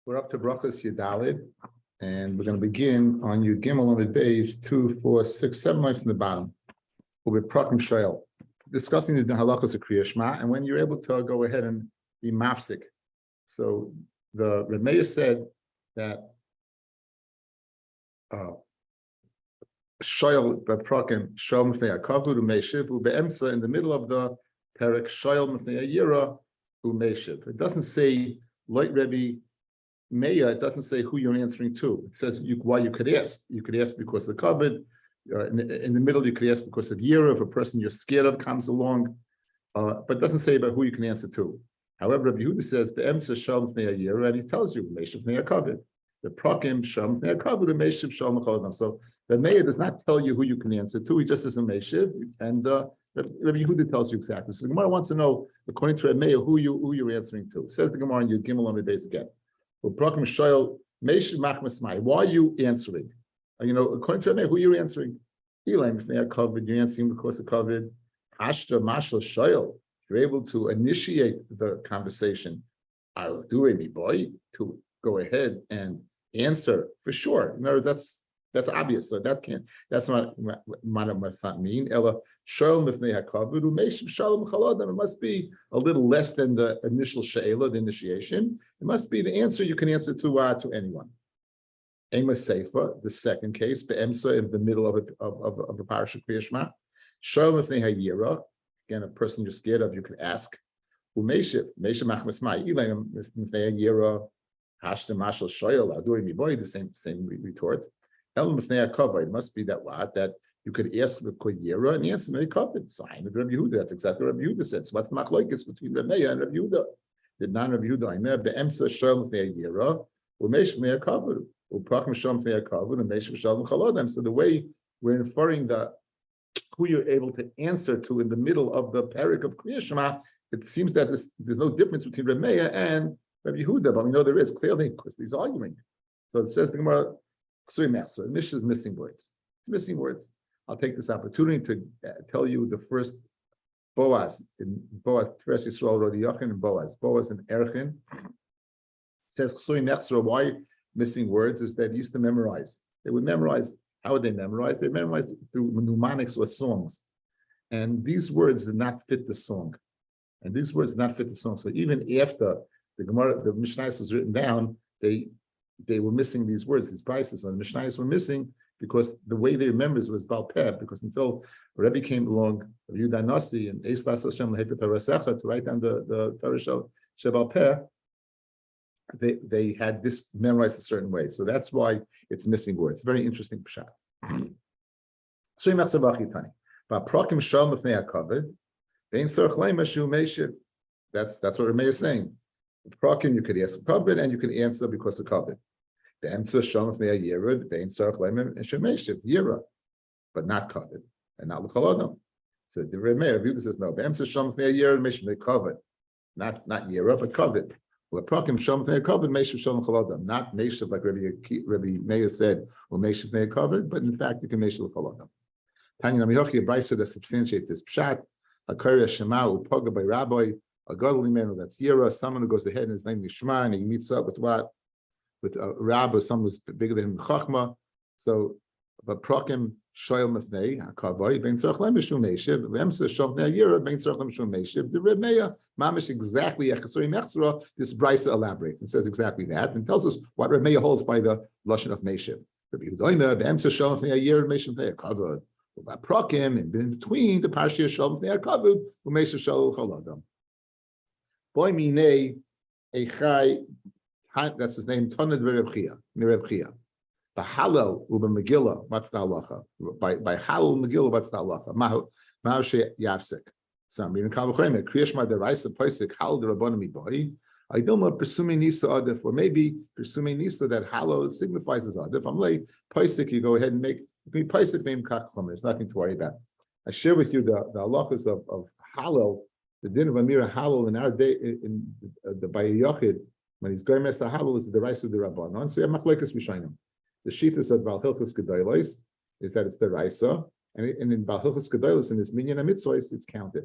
We're up to Berachos Yudalid, and we're going to begin on Yud Gimel Amid Beis 2, 4, 6, 7 lines from the bottom. We'll be Prakim Shail, discussing the halachos of Kriya Shema, and when you're able to go ahead and be mafsik. So the Rabbi said that Shail Prakim Shail Mefnei Hakavud Umeishiv Ubeemsa in the middle of the Perek Shail Mefnei Yira Umeishiv. It doesn't say like Rabbi Meya, it doesn't say who you're answering to. It says why you could ask. You could ask because of the covet. In the middle, you could ask because of Yira, if a person you're scared of comes along. But it doesn't say about who you can answer to. However, Rabbi Yehuda says, Be'emsa Shalom Pnei Yira, and he tells you, Meishiv Pnei HaKavod. The Prakim Shalom Pnei HaKavod, and Meishiv Shalom HaCholam. So the Meya does not tell you who you can answer to. He just says a Meishiv, and Rabbi Yehuda tells you exactly. So the Gemara wants to know, according to Rabbi Meya, who you're answering to. Says the Gemara in Yud Gimel Amid Beis again. Why are you answering? According to Rabbi, who are you answering? You're answering because of COVID. Ashta Mashal Shoyal. You're able to initiate the conversation. I'll do any boy to go ahead and answer for sure. Remember, that's obvious. So that's not must not mean. Ella Shalom Mefnei HaKavod Umeishiv Shalom Chaladam. It must be a little less than the initial she'ela, the initiation. It must be the answer you can answer to anyone. Ema Seifa, the second case, Be'emsa in the middle of a parasha Kriya Shema. Shalom Mefnei HaYira. Again, a person you're scared of, you can ask. Umeishiv Machmas Mai Ilayim Mefnei HaYira Hashtem Mashal Shoyal Aduri Miboy. The same retort. It must be that you could ask the Koyera and answer Mei Kavod. Sign of Rabbi Yehuda. That's exactly what Rabbi Yehuda said. So what's the machlokes between Rabbi Meya and Rabbi Yehuda? Did not Rabbi Yehuda Aimer be'emsa shalom Mefnei Yira u'meish Mefnei Kavod u'prakim shalom Mefnei Kavod u'meish shalom Chalodem. So the way we're inferring who you're able to answer to in the middle of the parak of Kriya Shema, it seems that there's no difference between Rabbi Meya and Rabbi Yehuda, but we know there is clearly because he's arguing. So it says the Gemara. Mishnah is missing words. It's missing words. I'll take this opportunity to tell you the first Boaz in Boaz, Tiferes Yisrael, Rodi Yachin, and Boaz in Erchin. It says why missing words is that they used to memorize. They would memorize. How would they memorize? They memorized through mnemonics or songs, and these words did not fit the song. So even after the Gemara, the Mishnah was written down, they were missing these words, these prices. So the Mishnayos were missing because the way they remembered was Baal Peh, because until Rabbi came along, Yehuda Nasi and Eislas Hashem Lehefet HaRasecha to write down the Torah Shebal Peh, they had this memorized a certain way. So that's why it's missing words. Very interesting pshat. That's what Rabbi is saying. Prakim, you could ask covet and you can answer because of covet. The answer Shalom Mefnei Yira, the answer Chleimim and Shemeshiv Yira, but not covet and not L'Chalodam. So the Rabbi says no. The answer Shalom Mefnei Yira, Meshiv covet, not Yira, but covet. Well, Prakim Shalom Mefnei covet, Meshiv Shalom Chalodam, not Meshiv like Rabbi Meir said, or Meshiv Mefnei covet, but in fact you can Meshiv L'Chalodam. Tanya Namiyochi Abraisa that substantiates this pshat. Hakari Shema upoga by Rabbi. A godly man, that's Yira, someone who goes ahead and his name is Shema, and he meets up with what? With a Rabbi, or someone who's bigger than him, Chachma. So, but Prakim Shoyal Mefnei HaKavod Ben Tzarich Lem Mishum Meishiv V'Emsa Shom Mefnei Yira Ben Tzarich Lem Mishum Meishiv. The Reb Meya Mamish exactly Echasori Mechzora. This Brisa elaborates and says exactly that and tells us what Reb Meya holds by the lashon of Meishiv. Rabbi Yehuda V'Emsa Shom Mefnei Yira Meishiv Mefnei HaKavod. About Prakim and in between the Parshia Shom Mefnei HaKavod U'Meishiv Shalom Chaladam. Boy Minei Echai, that's his name, Toned Reb Chia. The Hallel Uba Megillah, what's the halacha? By Hallel Megillah, what's the halacha? Mahu She Yafsik. So I'm reading Kalvachoyme, Kriyashma Deraisa Poisik, Hallel Derabonim Boy. I don't know, Presuming Nisa Adif, or maybe Presuming Nisa that Hallel signifies as Adif. I'm like, Poisik, you go ahead and make Poisik Veim Kachchom. There's nothing to worry about. I share with you the halachas of Hallel. The din of Amira Halal in our day in the Bayi Yochid, when he's going Mesa Halal, is the Raisa of the Rabbanon. So you have Machlekes Rishonim. The Shittas of Baal Hilchos Gedolos is that it's the Raisa, and in Baal Hilchos Gedolos in this Minyan HaMitzvos it's counted.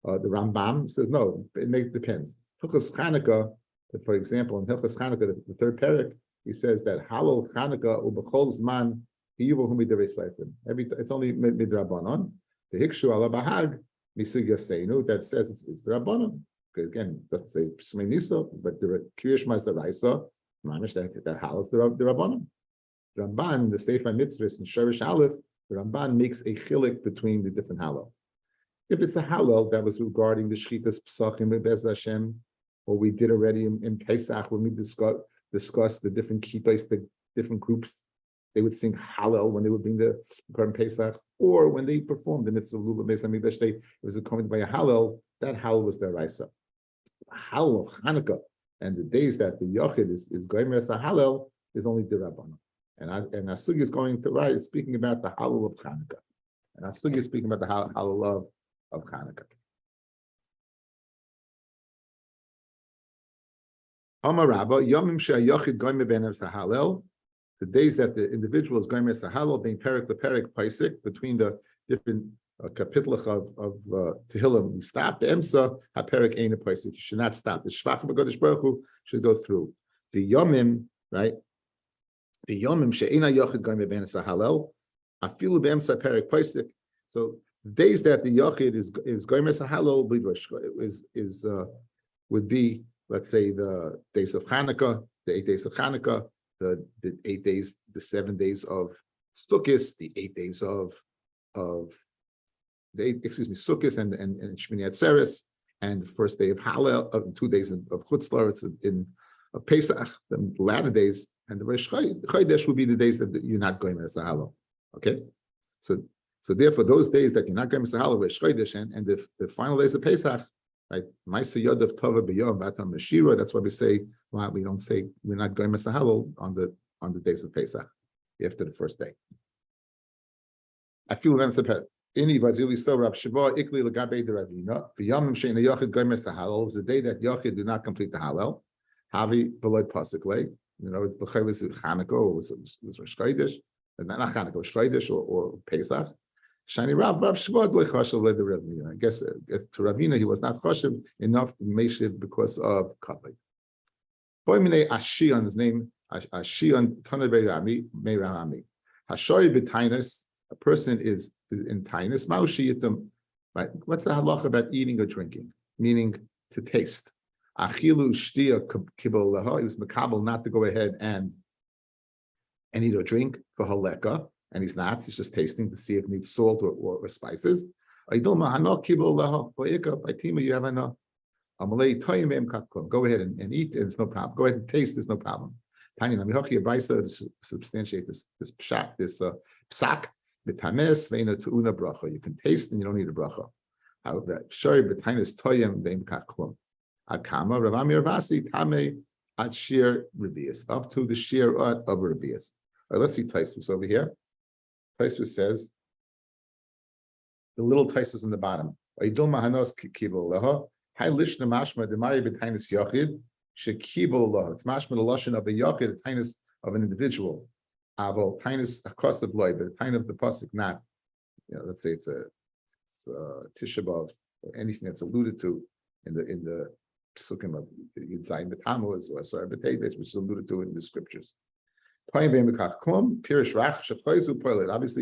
The Rambam says no, it depends. Hilchos Chanukah that, for example, in Hilchos Chanukah, the third parak, he says that Halal Chanukah ubechol zman hiyuvu hu midareis leifim. It's only midrabanon. The Hikshu ala bahag misug yaseinu that says it's drabanon. Because again, let's say Shmei Nisa, but the Kirishma is the Raisa, Mamish that Halal is the Rabbanon. Ramban, the Sefer Mitzvahs and Sherish Aleph, the Ramban makes a chilik between the different halal. If it's a halal that was regarding the Shchitas Pesachim Bez Hashem, or we did already in Pesach when we discussed the different kitos, the different groups, they would sing halal when they would bring the Korban Pesach, or when they performed the Mitzvah Lulav Beis Hamikdash, it was accompanied by a halal. That halal was their Raisa. Halal of Hanukkah and the days that the Yochid is going as a halal is only the Rabbanah. And Asugi is going to write, speaking about the halal of Hanukkah. And Asugi is speaking about the halal of Hanukkah. Amar Rabba, Yomim she'ayochid goyim be'enev sahalel, the days that the individual is going as a halal, being perik leperik paisik, between the different kapitlach of Tehillim, we stop. The Emsa haperik ain't a paisik. You should not stop. The Shvach b'Kodesh Baruch Hu should go through. The Yomim, right? The Yomim she'ena yochid goyim be'enev sahalel, afilu be'emsa perik paisik. So the days that the yochid is going as a halal would be, let's say, the days of Hanukkah, the 8 days of Hanukkah, the 8 days, the 7 days of Sukkot, the 8 days of Sukkot and Shmini Atzeres, and the first day of Hallel, 2 days of Chutz La'aretz in Pesach, the latter days, and the Rosh Chodesh would be the days that you're not going as a Hallel. Okay, so therefore those days that you're not going as a Hallel, Rosh Chodesh, and the final days of Pesach, right? Ma'aseh Yod of Tova b'Yom Batam Meshira. That's why we say, well, we don't say we're not going as a Hallel on the days of Pesach after the first day. I feel them separate. Ini vazili so Rab Shiva ikli legabe de Ravina. V'yamim she'ina yochid goyim es halal. It was the day that yochid do not complete the halal. Havi below pasikle. It's the chavos Chanukah, or was Rosh Chodesh, not Chanukah, Rosh Chodesh or Pesach. Shani Rab Shiva lechashav le de Ravina. I guess to Ravina he was not chashav enough to meshiv because of kavod. Boy minei Ashion, his name Ashion Tanei Rami Meirami. Hashori b'tainus. A person is in tainus ma'ushiyitum. Right? What's the halacha about eating or drinking? Meaning to taste. Achilu shtia kibol leha. He was makabel not to go ahead and eat or drink for haleka, and he's not. He's just tasting to see if it needs salt or spices. Aidil mahano kibol leha. By tima you have enough. Amalei toyim katklam. Go ahead and eat. And it's no problem. Go ahead and taste. There's no problem. Tanya namihochi abaisa to substantiate this psak, this psak. You can taste and you don't need a bracha. However, shari b'tainis toyim ve'im kaklum. Akama Ravami Ravasi Tame at Shir Revius, up to the Shir of Revius. Let's see Taisus over here. Taisus says the little Taisus in the bottom. Aidul Mahanos kibul leha. Hai lishna mashma demari b'tainis yachid shekibul leha. It's mashma the lashon of a yachid, the tainis of an individual. Aval tainis across the loy, but the tain of the pasuk not. Let's say it's a Tisha B'av, or anything that's alluded to in the psukim of Yitzayim B'Tammuz or Sorah B'Teves, which is alluded to in the scriptures. Obviously,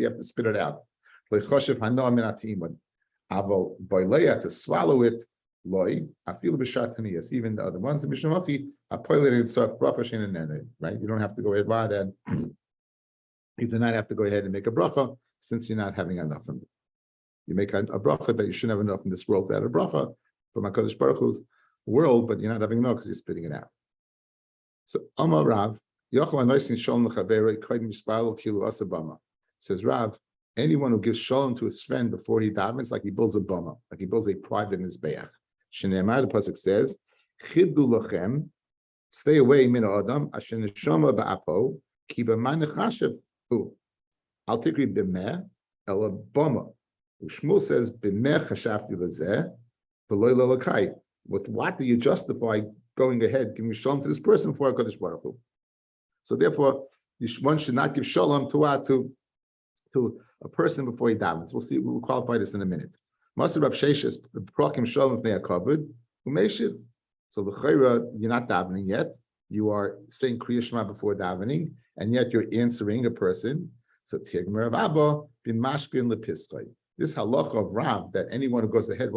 you have to spit it out. To swallow it, loy. I feel b'shatanias. Even the other ones in Mishnachi are poilet and so bracha shein, right? You don't have to go ahead and you do not have to go ahead and make a bracha since you're not having enough from it. You make a bracha that you shouldn't have enough in this world. That a bracha from HaKadosh Baruch Hu's world, but you're not having enough because you're spitting it out. So Amar Rav, says Rav, anyone who gives shalom to his friend before he davens, like he builds a bama, like he builds a private mizbeach. Shneimar, the pasuk says, "Chiddu lachem, stay away min adam asher neshama ba'apo ki b'man nechashev hu al tikri b'meh ela bama." Shmuel says, "B'meh chashafti lazeh v'loy lalakai." With what do you justify going ahead giving shalom to this person before HaKadosh Baruch Hu? So therefore, one should not give shalom to a person before he davens. We'll see. We'll qualify this in a minute. Master Rav Sheshes, prokim shalom if they are covered. Umeshiv. So the chayra, you're not davening yet. You are saying Kriya Shema before davening, and yet you're answering a person. So Tigmer of Abba bin Mashkin lepistai. This halacha of Rav that anyone who goes ahead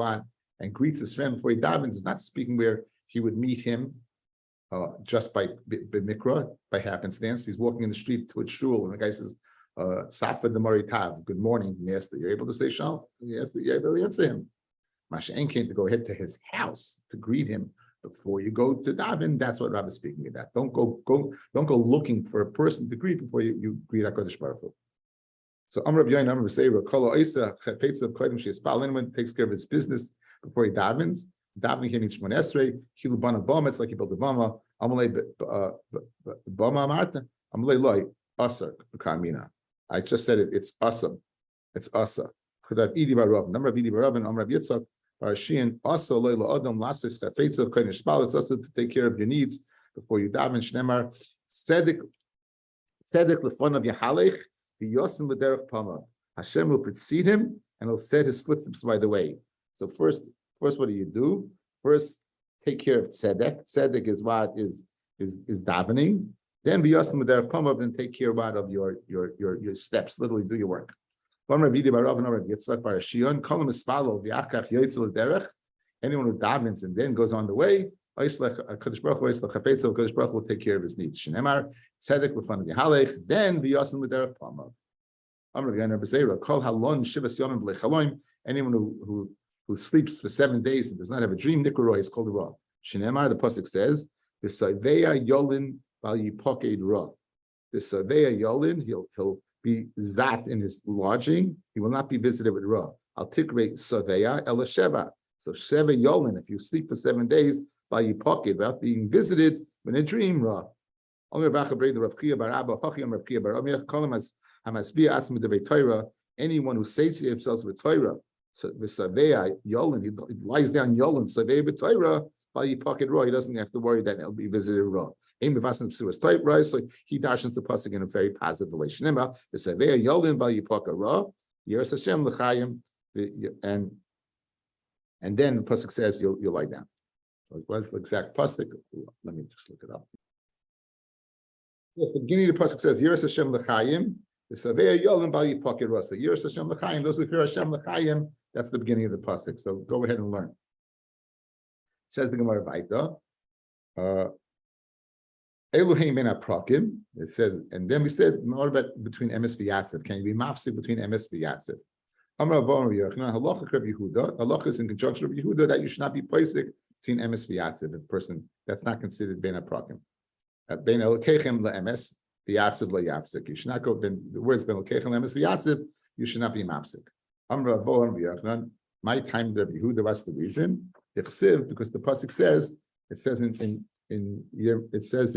and greets his friend before he davens is not speaking where he would meet him just by mikra, by happenstance. He's walking in the street to a shul, and the guy says, Safa the Maritav, good morning, Master. You're able to say Shalom? Yes, you're able to answer him. Masha'en came to go ahead to his house to greet him before you go to daven. That's what Rabbi is speaking about. Don't go looking for a person to greet before you greet HaKadosh Baruch Hu. So Amr Rabbi Amr Seira Kol Oisa Chafetz of Kodim Sheispal. Anyone takes care of his business before he davens. Davening him means Shmon Esrei Kilu Bana Bama. It's like he built a Bama. Amalei Bama Marta. Amalei Loi Asar Kamina. I just said it. It's awesome. It's asa. Number of Idi Barav and Amr Yitzchak. It's also to take care of your needs before you daven. Shnemar tzedek lefonav yahalech v'yosim l'derech pama. Hashem will precede him and he'll set his footsteps by the way. So first, what do? First, take care of tzedek. Tzedek is what is davening. Then v'yosim l'derech pama, and take care of your steps. Literally, do your work. Anyone who davens and then goes on the way, Kadosh Baruch Hu will take care of his needs. Then anyone who sleeps for 7 days and does not have a dream, Nikoroi is called a Ra. The pasuk says, "The Saveya Yolin Bal Yipoked Ra." The Saveya Yolin, he'll be zat in his lodging. He will not be visited with Ra. Al Tikre Saveya Ela Sheva. So Sheva Yolin, if you sleep for 7 days by Yipoked without being visited in a dream, Ra. Anyone who says to himself with Torah, so the Saveya Yolin, he lies down Yolin, Saveya b'Torah, by Yipoked Ra, he doesn't have to worry that he'll be visited Ra. So he dashes the pasuk in a very positive way. Shnema, the Saveya Yolin by Yipoked Ra, Yeres Hashem l'chayim, and then the pasuk says you'll lie down. What's the exact pasuk? Let me just look it up. Yes, the beginning of the pasuk says Yeres Hashem l'chayim, the Saveya Yolin by Yipoked Ra. So Yeres Hashem l'chayim, those who hear Hashem l'chayim, that's the beginning of the pasuk. So go ahead and learn. Says the Gemara Vaita. Elohim ben aprakim. It says, and then we said, what about between emes v'yatziv? Can you be mafsik between emes v'yatziv? Amar Avon Yochanan, halacha Rabbi Yehuda. Halacha is in conjunction with Yehuda that you should not be poisik between emes v'yatziv. A person that's not considered ben aprakim. Ben elokechem leemes v'yatziv leyafsik. You should not go. The words ben elokechem leemes v'yatziv. You should not be mafsik. Amar Avon Yochanan. My time Rabbi Yehuda. What's the reason? Because the pasuk says, it says in Yirmiyahu. It says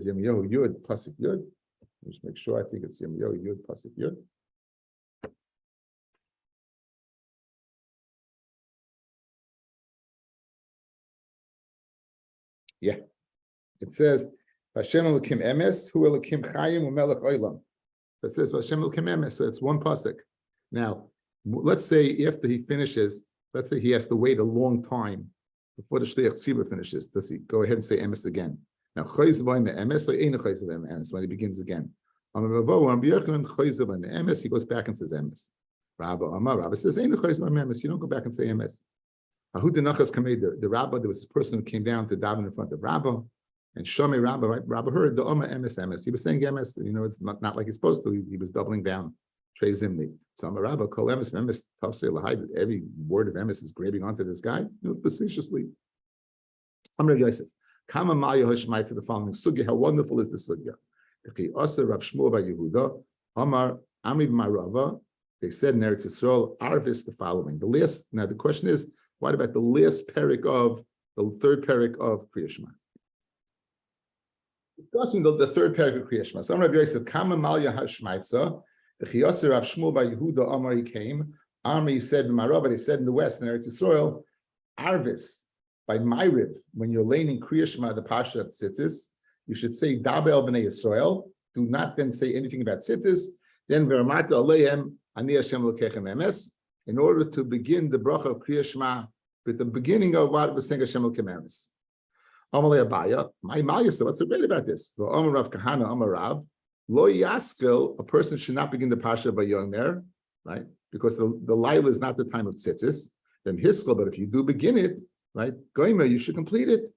Yirmiyahu Yud pasuk Yud. Just make sure. I think it's Yirmiyahu Yud pasuk Yud. Yeah, it says Hashem Elokim Emes Hu Elokim Chayim Umelech Olam. It says Hashem Elokim Emes. So it's one pasuk. Now, let's say after he finishes, let's say he has to wait a long time before the Shliach Tzibur finishes. Does he go ahead and say emes again? Now, chayzav in the emes, or ain't a chayzav in the emes when he begins again. He goes back and says emes. Rabbi says ain't a chayzav in emes. You don't go back and say emes. The Rabbi, there was this person who came down to daven in front of Rabbi, and Shomei Rabbi, right? Rabbi heard the Oma emes. He was saying emes. You know, it's not like he's supposed to. He was doubling down. Trey Zimni. So I'm a Rabbi, Kol Emes, Emes, Tafsei Lahai, that every word of Emes is grabbing onto this guy, facetiously. I'm Rabbi Yosef. Kama Maya Hoshmai to the following sugya. How wonderful is this sugya? Okay, Asa Rav Shmuel by Yehuda, Amar Amri Marava. They said in Eretz Yisrael, Arvis the following. Now the question is, what about the last parak of the third parak of Kriya Shema? Discussing the third parak of Kriya Shema. So I'm Rabbi Yosef. Kama Maya Hoshmaitza. The Chiyasir Rav Shmuel by Yehuda Amar he came. Amri said in Marava, they said in the West in Eretz Yisrael, Arvis by Ma'ariv, when you're laying in Kriya Shema, the Pasha of Tzitzis, you should say Dabel b'nei Yisrael. Do not then say anything about Tzitzis. Then Veramata Aleim Ani Hashem Lokechem Emes. In order to begin the bracha of Kriya Shema with the beginning of what was saying Hashem al-Kemeris. Amalei Abaya, my Malya, what's so great about this? The Amar Rav Kahana, Amar Rav, Lo Yaskel, a person should not begin the Pasha by Yomer, right? Because the Laila is not the time of tzitzis. Then Hiskel, but if you do begin it, right, Goimer, you should complete it.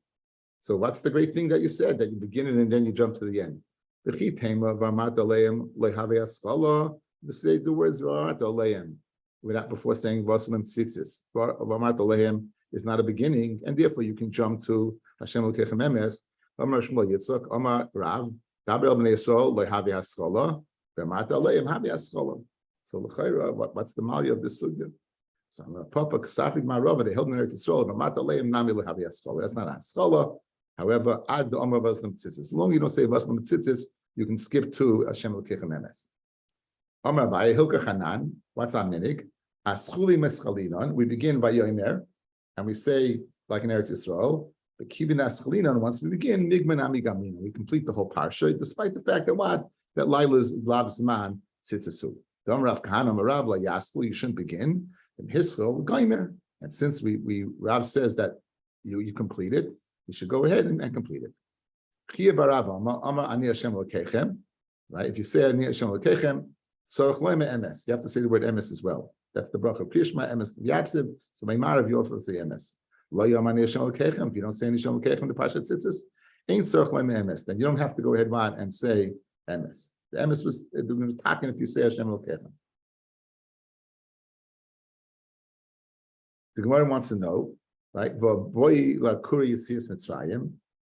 So what's the great thing that you said, that you begin it and then you jump to the end? The Chitema, Varmat Aleim, Lehave Askala, to say the words Varmat Aleim, without before saying Vaslam Tzitzis. Varmat Aleim is not a beginning, and therefore you can jump to Hashem Elokechem Emes, Amar Shmuel Yitzchak, Amar Rav, Daber Bnei Yisrael, Lehave Askala, Varmat Aleim, Have Askala. So l'chayra, what's the malya of this sugya? So I'm a papa kasafik marava. They held in Eretz Yisrael. But mata leim nami lehavi askola. That's not askola. However, ad the amar vaslam tzitzis. As long as you don't say vaslam tzitzis, you can skip to Hashem Elokechem Emes. Amar Rabbi Hilka Chanan. What's our minig? Aschuli meschalinon. We begin by yomer, and we say like in Eretz Yisrael. But kibin aschalinon. Once we begin, migman amigamina. We complete the whole parsha, despite the fact that that Laila's lav zman tzitzisu. Rav Kahana Rav La Yaskel, you shouldn't begin. And Hiskel Gaimer. And since Rav says that you complete it, you should go ahead and complete it. Chia Barav Amar Ani Hashem Elokechem. Right? If you say Ani Hashem Elokechem, Tzorach Lo Emes. You have to say the word Emes as well. That's the bracha Prishma Emes Yatziv. So Maimarav you also say Emes. Lo Yom Ani Hashem Elokechem. If you don't say Ani Hashem Elokechem, the Pasha Tzitzis ain't Tzorach Lo Emes. Then you don't have to go ahead and say Emes. The emes was talking if you say Hashem Elokechem. The Gemara wants to know, right?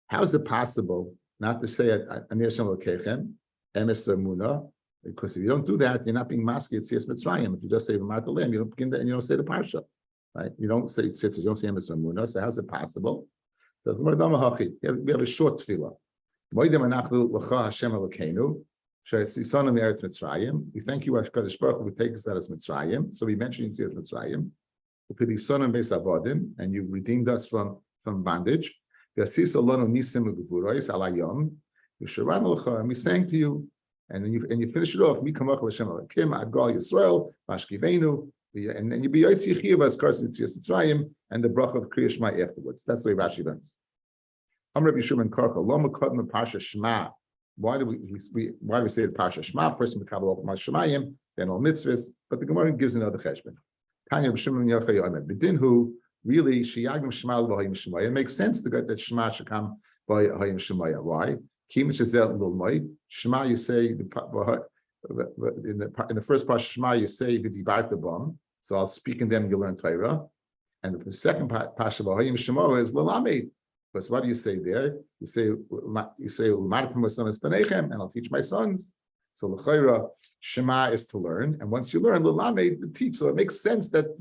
How is it possible not to say Ani Hashem Elokechem, emes v'emuna? Because if you don't do that, you're not being maski at Tziyas Mitzrayim. If you just say V'mat Aleim, you don't begin that and you don't say the parsha, right? You don't say tzitzis, you don't say emes v'emuna. So how's it possible? So we have a short tefillah. Moedem anachnu l'cha Hashem Elokeinu. We thank you, Hakadosh Baruch Hu, who take us out as Mitzrayim. So we mentioned Yitzias Mitzrayim. And you redeemed us from bondage. And we sang to you, and then you finish it off. And then you be Yitzi Chiyavas Karsin Yitzias Mitzrayim and the bracha of Kriya Shema afterwards. That's the way Rashi learns. Rabbi Shimon Karka Lo Mekadem Parsha Shema. Why do we say the Parsha Shema? First we Kabbalah Mal Shemayim, then all mitzvahs. But the Gemara gives another cheshbon. Tanya B'Shimon Yochai Yomer B'Din who really Sheyagim Shema L'Hayim Shemaya. It makes sense to get that Shema should come by Hayim Shemaya. Why? Kim Shezel L'Lmoy Shema. You say in the first Parsha Shema you say V'Dibarta Bam. So I'll speak in them. You learn Torah. And the second Parsha Hayim Shemaya is L'Lamed. Because what do you say there? You say and I'll teach my sons. So l'chayra Shema is to learn, and once you learn, l'lamed to teach. So it makes sense that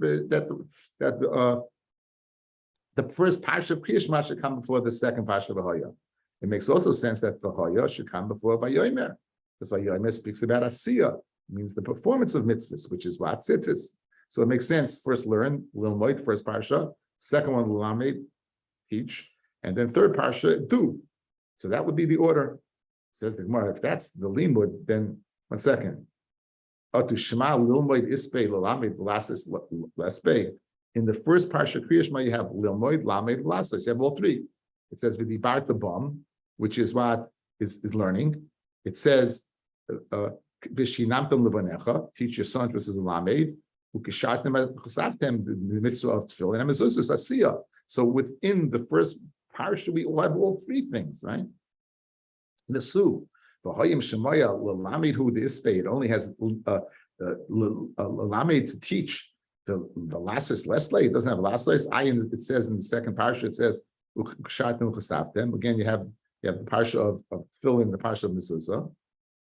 the first parsha of Kriya Shema should come before the second parsha of V'haya. It makes also sense that V'haya should come before Vayomer. That's why Yomer speaks about Asiyah, means the performance of mitzvahs, which is what tzitzis. So it makes sense. First learn, l'moid, first parsha. Second one, l'lamed, teach. And then third parsha, do. So that would be the order. Says the Gemara, if that's the limud, then 1 second. To Shema lilmoid ispei l'lamed v'lasis l'espei. In the first parsha Kriya Shema, you have lilmoid, lamed, v'lasis. You have all three. It says v'dibarta bam, which is what is learning. It says v'shinamtem levanecha, teach your sons, which is lamed. Ukishatem chasavtem, the mitzvah of tefillin, and mezuzos asiyah. So within the first parsha, we all have all three things, right? Nesu, the Hayim Shemaya Lamed Hu the Ispay. It only has Lamed to teach the Lasses Leslie. It doesn't have Lasses. It says in the second parsha. It says Again, you have the parsha of filling the parsha of Mezuzah.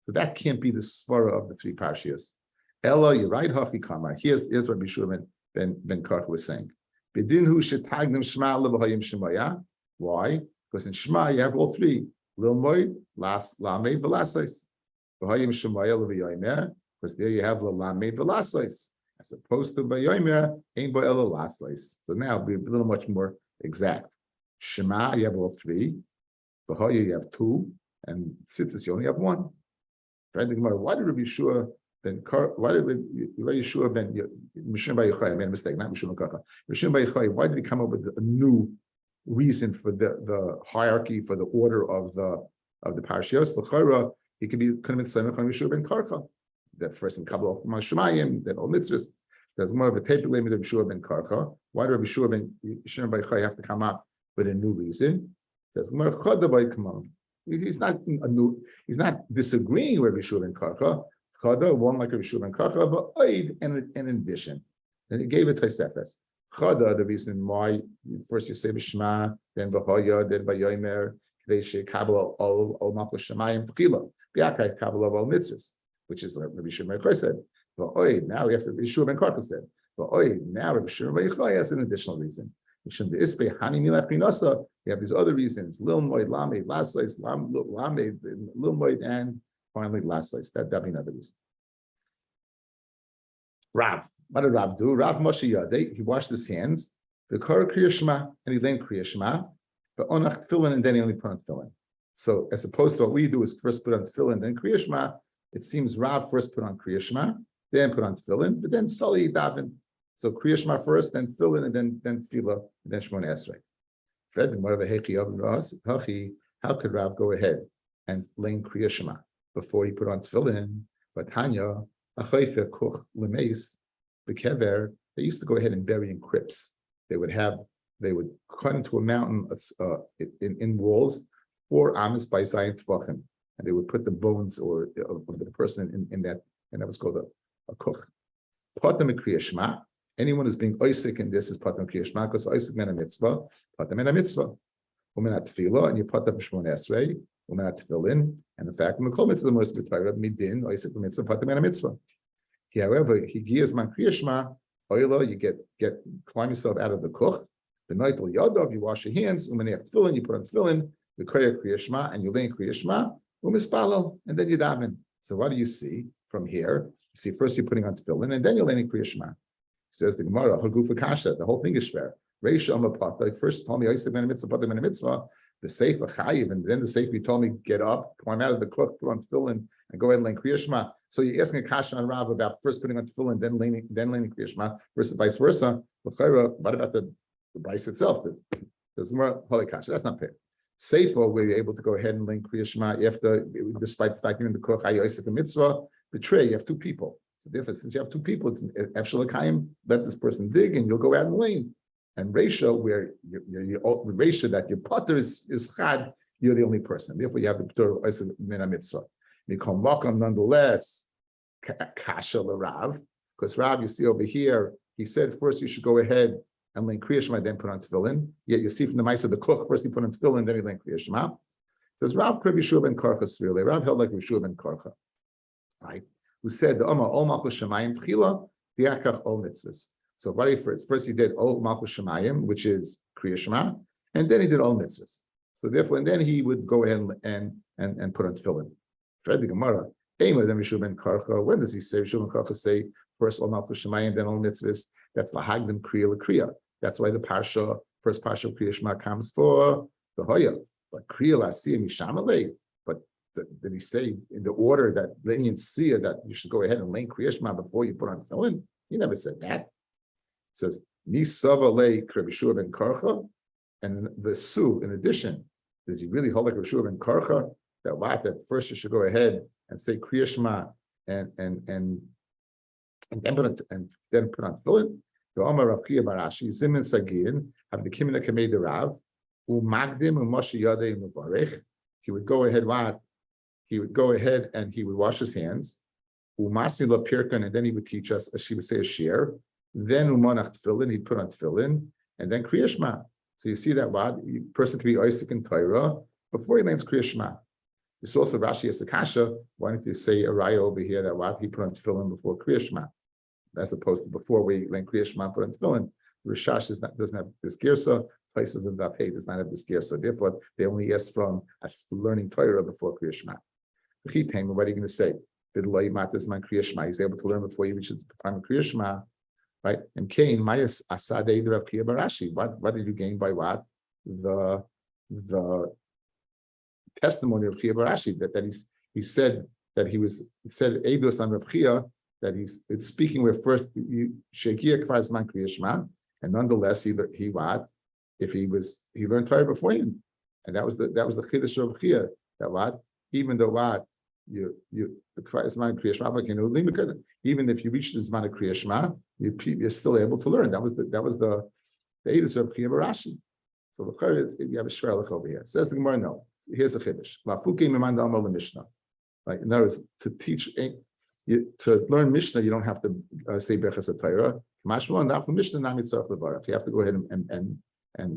So that can't be the svara of the three parshas. Ella, you're right. Hafi Kamar. Here's what Rabbi Shimon ben Karch was saying. Bedinhu shetagdim Shema levahayim Shemaya. Why? Because in Shema you have all three. Lilmoid, lamed, velasais. V'hayim Shemaya levayomer. Because there you have lamed velasais. As opposed to vayomer, ein bo ela lasais. So now it'll be a little much more exact. Shema you have all three. V'hayim you have two. And tzitzis you only have one. Right? Why did Rabbi Shua Ben Kar. Why did Yeshua ben Mishum by Yochai? I made a mistake. Not Mishum Karcha. Mishum by Yochai. Why did he come up with a new reason for the hierarchy, for the order of the parashiyos? L'chayra, he could have been Semech on Yeshua ben Karcha. That first in Kabbalah from Shemayim, then all mitzvahs. There's more of a tape limit of Yeshua ben Karcha. Why did Rabbi Yeshua ben Mishum by Yochai have to come up with a new reason? There's more Chada by Kamon. He's not He's not disagreeing with Rabbi Yeshua ben Karcha. Chada, one like Rabbi Yeshua ben Karcha, but oid, and in addition, and he gave it Tosefes. Chada, the reason why first you say B'Shema, then B'Hoya, then B'Yomer, they say Kabbalah all Malchus Shemayim V'Chila, B'Yakai Kabbalah all mitzvahs, which is like Rabbi Yeshua ben Yochai said. But oid, now we have to Rabbi Yeshua ben Karcha said. But oid, now Rabbi Yeshua ben Yochai has an additional reason. We have these other reasons: Lil Moed, Lamed, Lasais, Lamed, Lil Moed, and finally Lasais. That'd be another reason. Rav, what did Rav do? Rav Moshe Yadeh, he washed his hands, the Kar Kriya Shema, and he learned Kriya Shema, but Onach Tefillin, and then he only put on Tefillin. So as opposed to what we do is first put on Tefillin, then Kriya Shema, it seems Rav first put on Kriya Shema, then put on Tefillin, but then Sali Davin. So Kriya Shema first, then Tefillin, and then Tefillah, and then Shemona Esrei. How could Rav go ahead and learn Kriya Shema before he put on Tefillin? But Tanya, they used to go ahead and bury in crypts. They would cut into a mountain in walls 4 amas by Zayin Tvachim, and they would put the bones of the person in that, and that was called a koch. Patam Kriya Shema. Anyone who's being oisik in this is patam Kriya Shema, because oisik men a mitzvah, patam men a mitzvah. Umen atfilah, and you patam Shemona Esrei, umen atfilin, and in fact, Mekol mitzvah most b'Torah midin oisik mitzvah patam men a mitzvah. However, he gives man Kriya Shema, oila, you get climb yourself out of the koch, the night al yadav, you wash your hands, umen atfilin, you put on tefillin, the Kriya Shema, and you lay in Kriya Shema, umispalel, and then you daven. So what do you see from here? You see first you're putting on tefillin, and then you're laying in Kriya Shema. Says the Gemara, Hagufa Kasha, the whole thing is fair. Reisha Amapata, like first told me, Isaac ben mitzvah, Patam ben mitzvah, the safe chayiv, and then the safe he told me, get up, climb out of the cook, put on tefillin, and go ahead and learn Kriya Shema. So you're asking a Kasha on Rav about first putting on tefillin, then learning Kriya Shema, versus vice versa. What about the Bryce itself? There's more Holy Kasha. That's not fair. Safer, where you're able to go ahead and learn Kriya Shema after, despite the fact you're in the cook, Isaac ben mitzvah, betray, you have 2 people. So therefore, since you have 2 people, it's Efshalakayim, let this person dig and you'll go out and lane. And ratio, where your ratio that your potter is chad, you're the only person. Therefore, you have the P'tur Oisei Min HaMitzvah. Mikol Makam, nonetheless, Kasha Rav, because Rav, you see over here, he said first you should go ahead and learn Kriya Shema, then put on tefillin. Yet you see from the mice of the cook, first he put on tefillin, then he learned Kriya Shema. Says Rav Rabbi Yeshua ben Karcha Svirle. Rav held like Rabbi Yeshua ben Karcha, right? Who said the Ol Malchus Shemayim Tchila V'Yakach Ol Mitzvahs. So what he first he did Ol Malchus Shemayim, which is Kriya Shema, and then he did Ol Mitzvahs. So therefore, and then he would go ahead and put on tefillin. Read the Gemara. Then Yeshua ben Karcha. When does he say Yeshua ben Karcha say first Ol Malchus Shemayim, then Ol Mitzvahs? That's Lahagdim Kriya LaKriya. That's why the parsha, first parsha of Kriya Shema comes for the Hoya. But Kriya L'Asiyah Mishamalei. But did he say in the order that the Indian seer that you should go ahead and learn Kriya Shema before you put on tefillin? He never said that. It says Nisava Le Rabbi Yeshua ben Karcha, and the Su. In addition, does he really hold like Rabbi Yeshua ben Karcha that first you should go ahead and say Kriya Shema and then put on tefillin? The Omar Rav Chia Barashi Zimin Sagin have the Kimina Kamei the Rav Umagdim Umashi Yadei Muvarech. He would go ahead and he would wash his hands. Umasi La Pirkan, and then he would teach us, she would say a shir. Then Umanach Tefillin, he'd put on tefillin, and then Kriya Shema. So you see that what person can be Isaac and Torah before he learns Kriya Shema. You saw also Rashi as a kasha. Why don't you say a raya over here that what he put on tefillin before Kriya Shema, as opposed to before we learn Kriya Shema put on tefillin? Rishash doesn't have this girsa. Places in Daf Hey does not have this girsa. Therefore, they only ask from learning Torah before Kriya Shema. What are you going to say? He's able to learn before he reaches the time of Kriya Shema, right? And Cain, Mayas Asadei Rav Chia Barashi. What did you gain by what? The testimony of Chia Barashi that he said Eidos on Rav Chia that it's speaking where first you Shekia Kfar Zman Kriya Shema, and nonetheless he what if he learned Torah beforehand, and that was the Chiddush of Chia, that what even though what you the Kfar Zman Kriya Shema, even if you reach the Zman of Kriya Shema, you're still able to learn. That was the Eidus of Chia Barashi. So the Chayr, you have a Shverlich over here. Says the Gemara, no. Here's a Chiddush. Lafuke Mimanda Amal Mishnah. Like in other words, to learn Mishnah, you don't have to say Berachos Torah. Mashma and after Mishnah, now mitzvah levarach. You have to go ahead and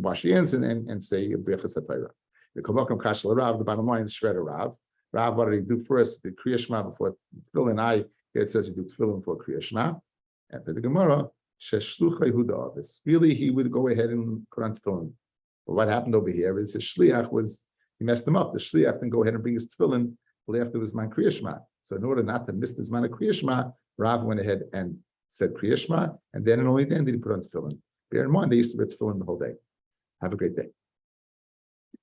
wash your hands and say Berachos Torah. The Kavakam Kashal Rav, the bottom line is Shredder Rav. Rav, what did he do first? The Kriya Shema before Tefillin. Here it says you do Tefillin before Kriya Shema. And for the Gemara, Sheshluchai Huda. Really, he would go ahead and put on Tefillin. But what happened over here is his Shliach he messed him up. The Shliach didn't go ahead and bring his Tefillin after his man Kriya Shema. So in order not to miss his man of Kriya Shema, Rav went ahead and said Kriya Shema, and then and only then did he put on tefillin. Bear in mind, they used to wear tefillin the whole day. Have a great day.